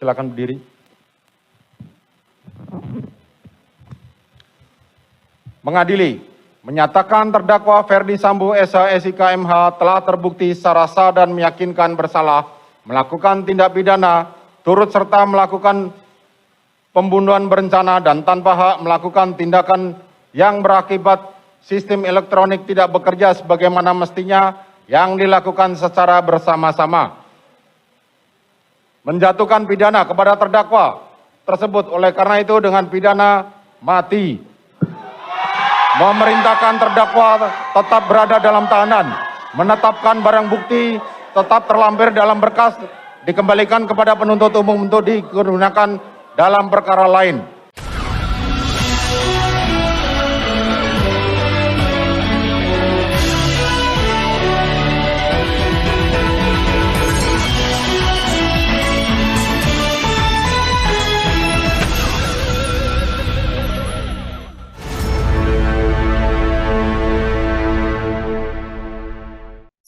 Silakan berdiri. Mengadili, menyatakan terdakwa Ferdi Sambo SH SIK MH telah terbukti secara sah dan meyakinkan bersalah melakukan tindak pidana turut serta melakukan pembunuhan berencana dan tanpa hak melakukan tindakan yang berakibat sistem elektronik tidak bekerja sebagaimana mestinya yang dilakukan secara bersama-sama. Menjatuhkan pidana kepada terdakwa tersebut oleh karena itu dengan pidana mati. Memerintahkan terdakwa tetap berada dalam tahanan, menetapkan barang bukti tetap terlampir dalam berkas, dikembalikan kepada penuntut umum untuk digunakan dalam perkara lain.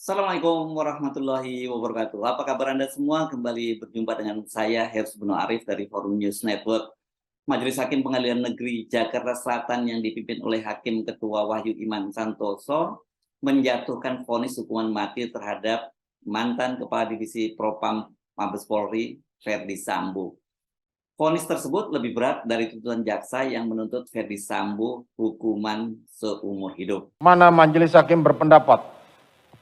Assalamualaikum warahmatullahi wabarakatuh. Apa kabar Anda semua? Kembali berjumpa dengan saya Hersy Beno Arif dari Forum News Network. Majelis Hakim Pengadilan Negeri Jakarta Selatan yang dipimpin oleh Hakim Ketua Wahyu Iman Santoso menjatuhkan vonis hukuman mati terhadap mantan Kepala Divisi Propam Mabes Polri Ferdi Sambo. Vonis tersebut lebih berat dari tuntutan jaksa yang menuntut Ferdi Sambo hukuman seumur hidup. Mana majelis hakim berpendapat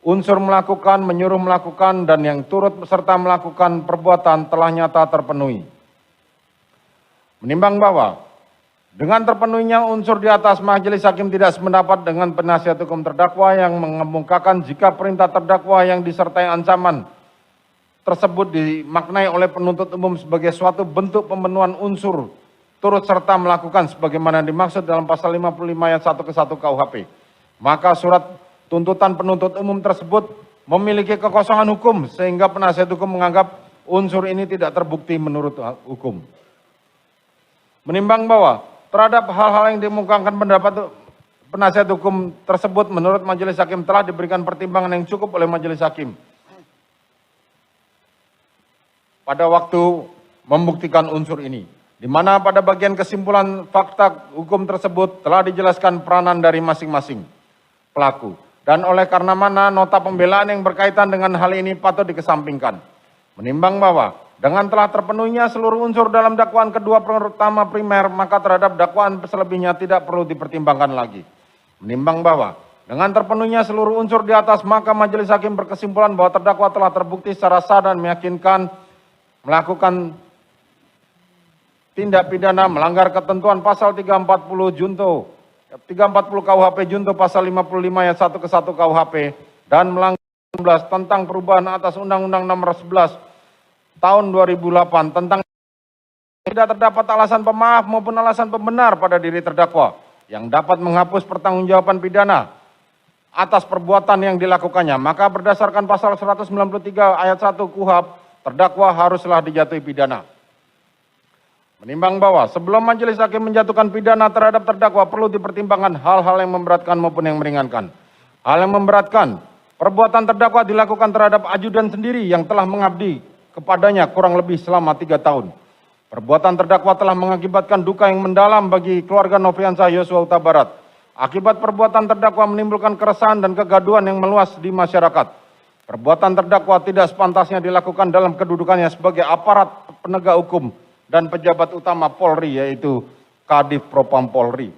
unsur melakukan, menyuruh melakukan, dan yang turut serta melakukan perbuatan telah nyata terpenuhi. Menimbang bahwa dengan terpenuhinya unsur di atas, majelis hakim tidak sependapat dengan penasihat hukum terdakwa yang mengemukakan jika perintah terdakwa yang disertai ancaman tersebut dimaknai oleh penuntut umum sebagai suatu bentuk pemenuhan unsur turut serta melakukan sebagaimana dimaksud dalam pasal 55 ayat 1 ke 1 KUHP. Maka surat tuntutan penuntut umum tersebut memiliki kekosongan hukum sehingga penasihat hukum menganggap unsur ini tidak terbukti menurut hukum. Menimbang bahwa terhadap hal-hal yang dimukakan pendapat penasihat hukum tersebut menurut majelis hakim telah diberikan pertimbangan yang cukup oleh majelis hakim pada waktu membuktikan unsur ini, di mana pada bagian kesimpulan fakta hukum tersebut telah dijelaskan peranan dari masing-masing pelaku. Dan oleh karena mana nota pembelaan yang berkaitan dengan hal ini patut dikesampingkan. Menimbang bahwa dengan telah terpenuhinya seluruh unsur dalam dakwaan kedua pertama primer, maka terhadap dakwaan selebihnya tidak perlu dipertimbangkan lagi. Menimbang bahwa dengan terpenuhinya seluruh unsur di atas, maka majelis hakim berkesimpulan bahwa terdakwa telah terbukti secara sah dan meyakinkan melakukan tindak pidana melanggar ketentuan pasal 340 KUHP junto pasal 55 ayat 1 ke 1 KUHP dan melanggar 19 tentang perubahan atas Undang-Undang Nomor 11 Tahun 2008 tentang tidak terdapat alasan pemaaf maupun alasan pembenar pada diri terdakwa yang dapat menghapus pertanggungjawaban pidana atas perbuatan yang dilakukannya, maka berdasarkan pasal 193 ayat 1 KUHP terdakwa haruslah dijatuhi pidana. Menimbang bahwa sebelum majelis hakim menjatuhkan pidana terhadap terdakwa perlu dipertimbangkan hal-hal yang memberatkan maupun yang meringankan. Hal yang memberatkan, perbuatan terdakwa dilakukan terhadap ajudan sendiri yang telah mengabdi kepadanya kurang lebih selama 3 tahun. Perbuatan terdakwa telah mengakibatkan duka yang mendalam bagi keluarga Nofriansah Yosua Huta Barat. Akibat perbuatan terdakwa menimbulkan keresahan dan kegaduhan yang meluas di masyarakat. Perbuatan terdakwa tidak sepantasnya dilakukan dalam kedudukannya sebagai aparat penegak hukum dan pejabat utama Polri, yaitu Kadif Propam Polri.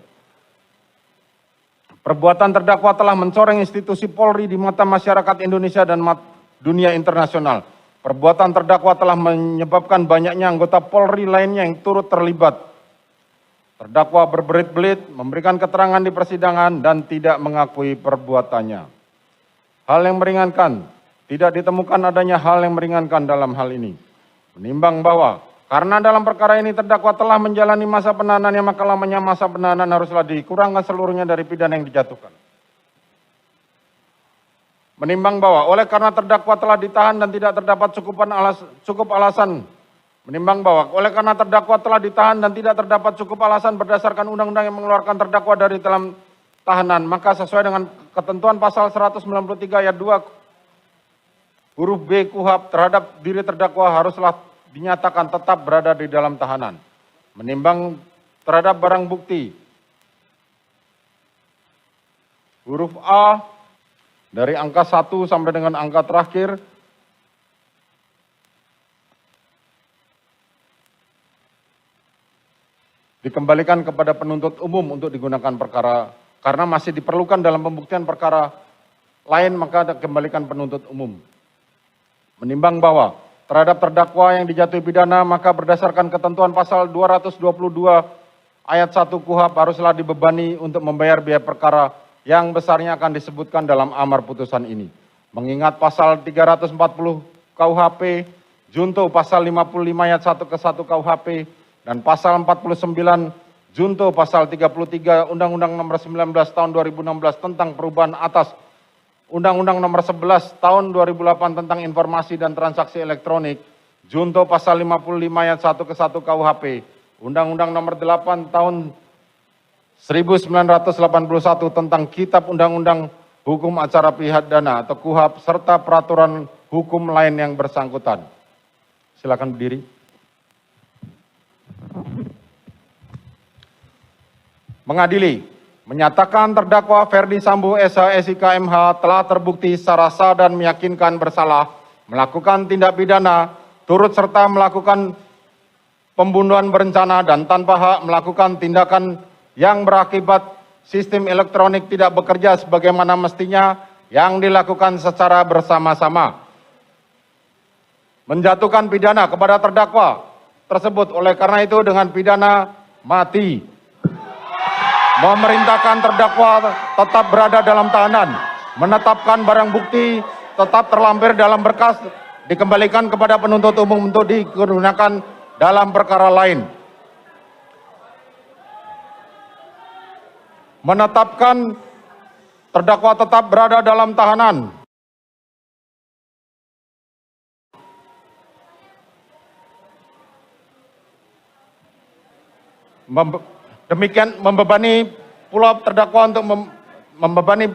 Perbuatan terdakwa telah mencoreng institusi Polri di mata masyarakat Indonesia dan dunia internasional. Perbuatan terdakwa telah menyebabkan banyaknya anggota Polri lainnya yang turut terlibat. Terdakwa berbelit-belit, memberikan keterangan di persidangan dan tidak mengakui perbuatannya. Hal yang meringankan, tidak ditemukan adanya hal yang meringankan dalam hal ini. Menimbang bahwa karena dalam perkara ini terdakwa telah menjalani masa penahanannya, maka lamanya masa penahanan haruslah dikurangkan seluruhnya dari pidana yang dijatuhkan. Menimbang bahwa oleh karena terdakwa telah ditahan dan tidak terdapat cukup alasan berdasarkan undang-undang yang mengeluarkan terdakwa dari dalam tahanan, maka sesuai dengan ketentuan pasal 193 ayat 2 huruf B KUHP terhadap diri terdakwa haruslah dinyatakan tetap berada di dalam tahanan. Menimbang terhadap barang bukti huruf A dari angka 1 sampai dengan angka terakhir dikembalikan kepada penuntut umum untuk digunakan perkara, karena masih diperlukan dalam pembuktian perkara lain, maka dikembalikan penuntut umum. Menimbang bahwa terhadap terdakwa yang dijatuhi pidana, maka berdasarkan ketentuan pasal 222 ayat 1 KUHP haruslah dibebani untuk membayar biaya perkara yang besarnya akan disebutkan dalam amar putusan ini. Mengingat pasal 340 KUHP, junto pasal 55 ayat 1 ke 1 KUHP, dan pasal 49 junto pasal 33 Undang-Undang Nomor 19 Tahun 2016 tentang perubahan atas Undang-Undang Nomor 11 Tahun 2008 tentang informasi dan transaksi elektronik, junto pasal 55 ayat 1 ke 1 KUHP, Undang-Undang Nomor 8 Tahun 1981 tentang Kitab Undang-Undang Hukum Acara Pidana atau KUHP, serta peraturan hukum lain yang bersangkutan. Silakan berdiri. Mengadili, menyatakan terdakwa Ferdi Sambo SH SIK MH telah terbukti secara sah dan meyakinkan bersalah melakukan tindak pidana turut serta melakukan pembunuhan berencana dan tanpa hak, melakukan tindakan yang berakibat sistem elektronik tidak bekerja sebagaimana mestinya yang dilakukan secara bersama-sama, menjatuhkan pidana kepada terdakwa tersebut oleh karena itu dengan pidana mati, memerintahkan terdakwa tetap berada dalam tahanan, menetapkan barang bukti tetap terlampir dalam berkas dikembalikan kepada penuntut umum untuk digunakan dalam perkara lain. Menetapkan terdakwa tetap berada dalam tahanan. Demikian membebani pula terdakwa untuk membebani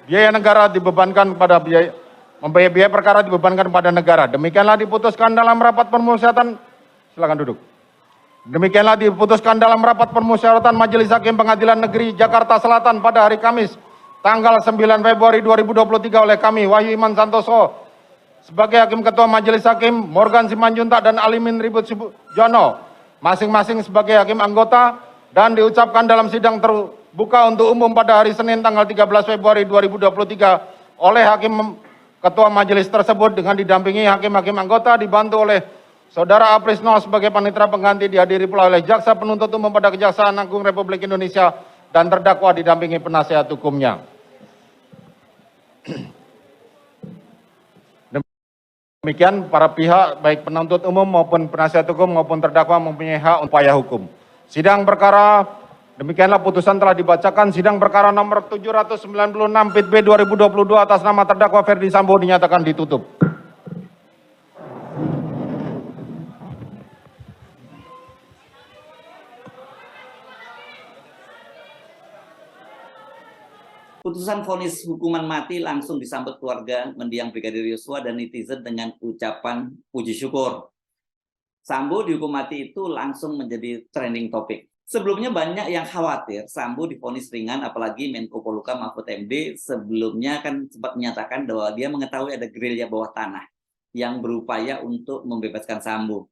biaya negara dibebankan pada biaya perkara dibebankan pada negara. Demikianlah diputuskan dalam rapat permusyawaratan. Silakan duduk. Demikianlah diputuskan dalam rapat permusyawaratan Majelis Hakim Pengadilan Negeri Jakarta Selatan pada hari Kamis tanggal 9 Februari 2023 oleh kami Wahyu Iman Santoso sebagai Hakim Ketua Majelis Hakim, Morgan Simanjuntak dan Alimin Ribut Jono masing-masing sebagai hakim anggota, dan diucapkan dalam sidang terbuka untuk umum pada hari Senin tanggal 13 Februari 2023 oleh Hakim Ketua Majelis tersebut dengan didampingi hakim-hakim anggota dibantu oleh Saudara Aprisno sebagai panitera pengganti, dihadiri pula oleh Jaksa Penuntut Umum pada Kejaksaan Agung Republik Indonesia dan terdakwa didampingi penasihat hukumnya. Demikian para pihak baik penuntut umum maupun penasihat hukum maupun terdakwa mempunyai hak upaya hukum. Sidang perkara demikianlah putusan telah dibacakan. Sidang perkara nomor 796 PIT B 2022 atas nama terdakwa Ferdi Sambo dinyatakan ditutup. Putusan vonis hukuman mati langsung disambut keluarga mendiang Brigadir Yosua dan netizen dengan ucapan puji syukur. Sambo dihukum mati itu langsung menjadi trending topik. Sebelumnya banyak yang khawatir Sambo divonis ringan, apalagi Menko Polhukam Mahfud MD sebelumnya kan sempat menyatakan bahwa dia mengetahui ada gerilya bawah tanah yang berupaya untuk membebaskan Sambo.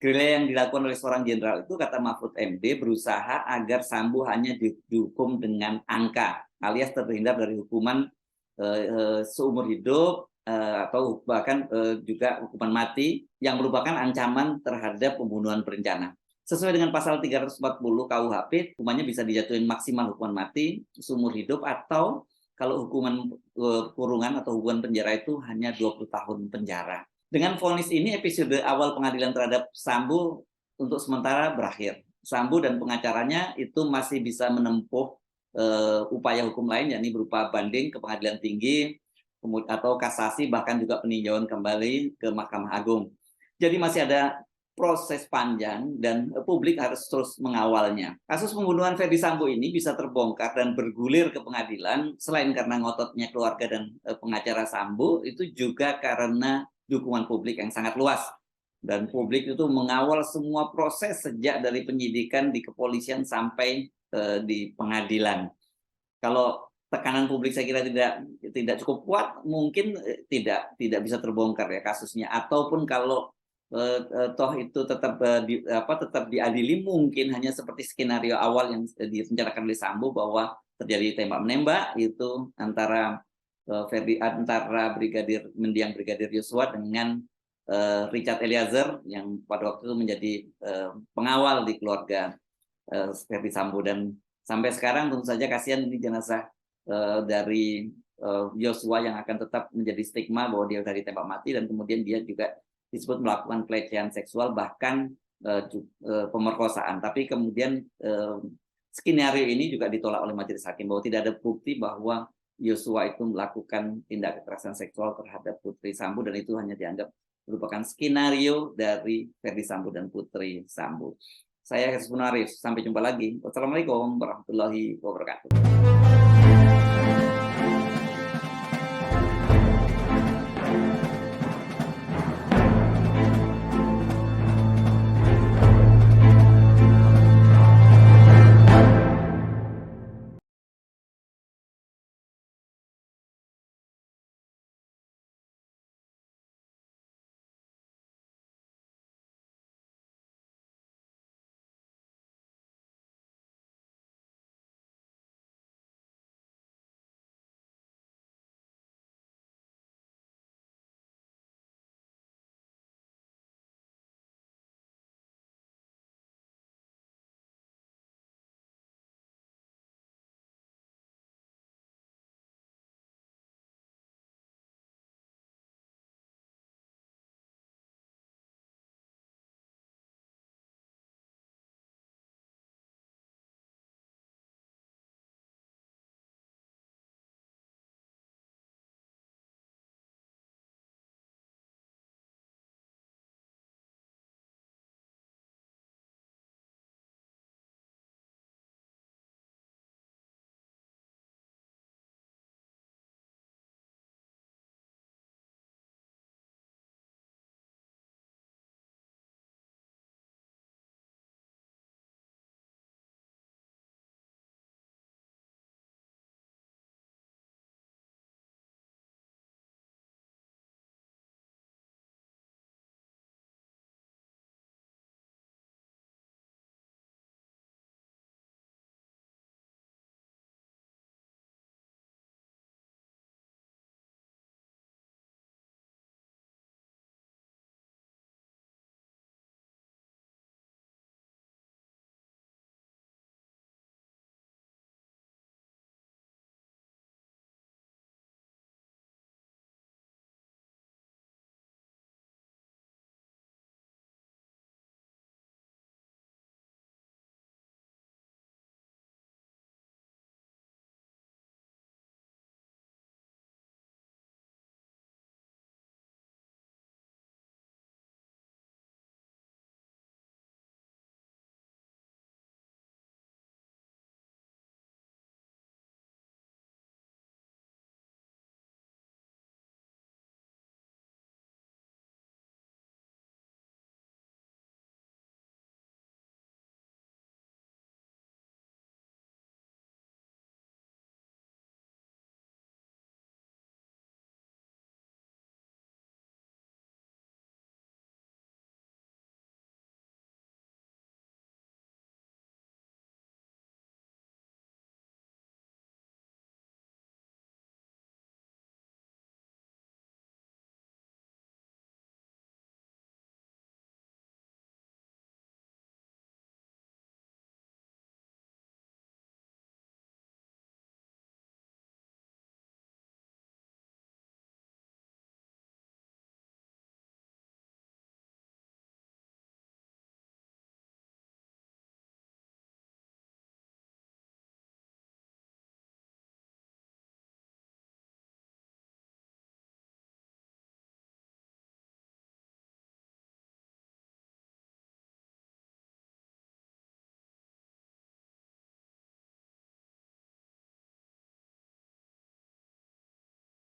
Gerilya yang dilakukan oleh seorang jenderal itu, kata Mahfud MD, berusaha agar Sambo hanya dihukum dengan angka, alias terhindar dari hukuman seumur hidup atau bahkan juga hukuman mati yang merupakan ancaman terhadap pembunuhan berencana. Sesuai dengan pasal 340 KUHP, hukumannya bisa dijatuhin maksimal hukuman mati, seumur hidup, atau kalau hukuman kurungan atau hukuman penjara itu hanya 20 tahun penjara. Dengan vonis ini, episode awal pengadilan terhadap Sambo untuk sementara berakhir. Sambo dan pengacaranya itu masih bisa menempuh upaya hukum lain, yakni berupa banding ke pengadilan tinggi, atau kasasi, bahkan juga peninjauan kembali ke Mahkamah Agung. Jadi masih ada proses panjang dan publik harus terus mengawalnya. Kasus pembunuhan Ferdi Sambo ini bisa terbongkar dan bergulir ke pengadilan selain karena ngototnya keluarga dan pengacara Sambo, itu juga karena dukungan publik yang sangat luas. dan publik itu mengawal semua proses sejak dari penyidikan di kepolisian sampai di pengadilan. Kalau tekanan publik saya kira tidak cukup kuat, mungkin tidak bisa terbongkar ya kasusnya. Ataupun kalau toh itu tetap diadili, mungkin hanya seperti skenario awal yang direncanakan oleh Sambo bahwa terjadi tembak menembak itu antara Brigadir Mendiang Brigadir Yosua dengan Richard Eliezer yang pada waktu itu menjadi pengawal di keluarga Ferdi Sambo. Dan sampai sekarang tentu saja kasihan ini jenazah dari Yosua yang akan tetap menjadi stigma bahwa dia dari tembak mati, dan kemudian dia juga disebut melakukan pelecehan seksual bahkan pemerkosaan. Tapi kemudian skenario ini juga ditolak oleh majelis hakim bahwa tidak ada bukti bahwa Yosua itu melakukan tindak kekerasan seksual terhadap Putri Sambo, dan itu hanya dianggap merupakan skenario dari Ferdi Sambo dan Putri Sambo. Saya Hersbun Arif, sampai jumpa lagi. Wassalamualaikum warahmatullahi wabarakatuh.